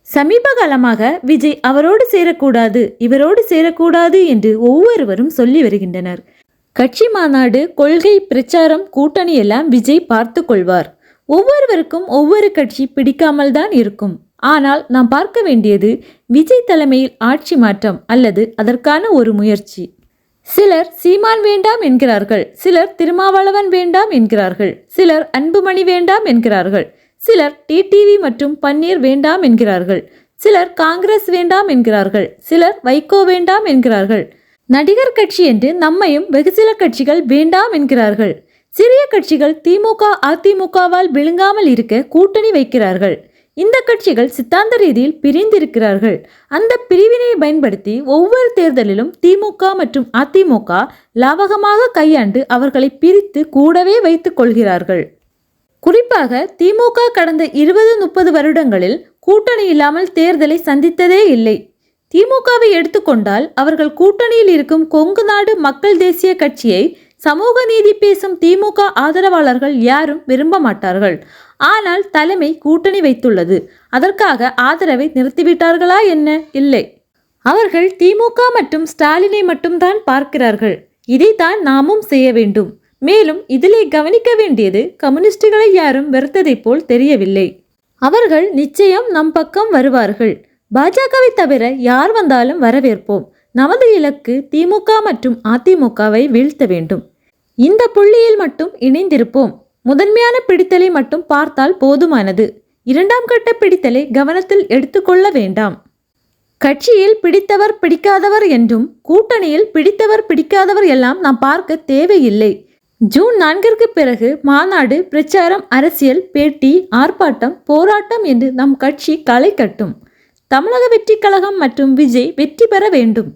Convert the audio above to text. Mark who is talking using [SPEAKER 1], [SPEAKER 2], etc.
[SPEAKER 1] சமீப காலமாக விஜய் அவரோடு சேரக்கூடாது இவரோடு சேரக்கூடாது என்று ஒவ்வொருவரும் சொல்லி வருகின்றனர். கட்சி மாநாடு, கொள்கை பிரச்சாரம், கூட்டணி எல்லாம் விஜய் பார்த்து கொள்வார். ஒவ்வொருவருக்கும் ஒவ்வொரு கட்சி பிடிக்காமல் தான் இருக்கும். ஆனால் நாம் பார்க்க வேண்டியது விஜய் தலைமையில் ஆட்சி மாற்றம் அல்லது அதற்கான ஒரு முயற்சி. சிலர் சீமான் வேண்டாம் என்கிறார்கள், சிலர் திருமாவளவன் வேண்டாம் என்கிறார்கள், சிலர் அன்புமணி வேண்டாம் என்கிறார்கள், சிலர் டிடிவி மற்றும் பன்னீர் வேண்டாம் என்கிறார்கள், சிலர் காங்கிரஸ் வேண்டாம் என்கிறார்கள், சிலர் வைகோ வேண்டாம் என்கிறார்கள். நடிகர் கட்சி என்று நம்மையும் வெகு சில கட்சிகள் வேண்டாம் என்கிறார்கள். சிறிய கட்சிகள் திமுக அதிமுகவால் விழுங்காமல் இருக்க கூட்டணி வைக்கிறார்கள். இந்த கட்சிகள் சித்தாந்த ரீதியில் பிரிந்திருக்கிறார்கள். அந்த பிரிவினை பயன்படுத்தி ஒவ்வொரு தேர்தலிலும் திமுக மற்றும் அதிமுக லாவகமாக கையாண்டு அவர்களை பிரித்து கூடவே வைத்துக் கொள்கிறார்கள். குறிப்பாக திமுக கடந்த 20-30 வருடங்களில் கூட்டணி இல்லாமல் தேர்தலை சந்தித்ததே இல்லை. திமுகவை எடுத்துக்கொண்டால் அவர்கள் கூட்டணியில் இருக்கும் கொங்கு நாடு மக்கள் தேசிய கட்சியை சமூக நீதி பேசும் திமுக ஆதரவாளர்கள் யாரும் விரும்ப மாட்டார்கள். ஆனால் தலைமை கூட்டணி வைத்துள்ளது. அதற்காக ஆதரவை நிறுத்திவிட்டார்களா என்ன? இல்லை. அவர்கள் திமுக மற்றும் ஸ்டாலினை மட்டும்தான் பார்க்கிறார்கள். இதைத்தான் நாமும் செய்ய வேண்டும். மேலும் இதிலே கவனிக்க வேண்டியது கம்யூனிஸ்டுகளை யாரும் வெறுத்ததை போல் தெரியவில்லை. அவர்கள் நிச்சயம் நம் பக்கம் வருவார்கள். பாஜகவை தவிர யார் வந்தாலும் வரவேற்போம். நமது இலக்கு திமுக மற்றும் அதிமுகவை வீழ்த்த வேண்டும். இந்த புள்ளியில் மட்டும் இணைந்திருப்போம். முதன்மையான பிடித்தலை மட்டும் பார்த்தால் போதுமானது. இரண்டாம் கட்ட பிடித்தலை கவனத்தில் எடுத்துக்கொள்ள வேண்டாம். கட்சியில் பிடித்தவர் பிடிக்காதவர் என்றும் கூட்டணியில் பிடித்தவர் பிடிக்காதவர் எல்லாம் நாம் பார்க்க தேவையில்லை. ஜூன் 4ற்கு பிறகு மாநாடு, பிரச்சாரம், அரசியல், பேட்டி, ஆர்ப்பாட்டம், போராட்டம் என்று நம் கட்சி களை கட்டும். தமிழக வெற்றி கழகம் மற்றும் விஜய் வெற்றி பெற வேண்டும்.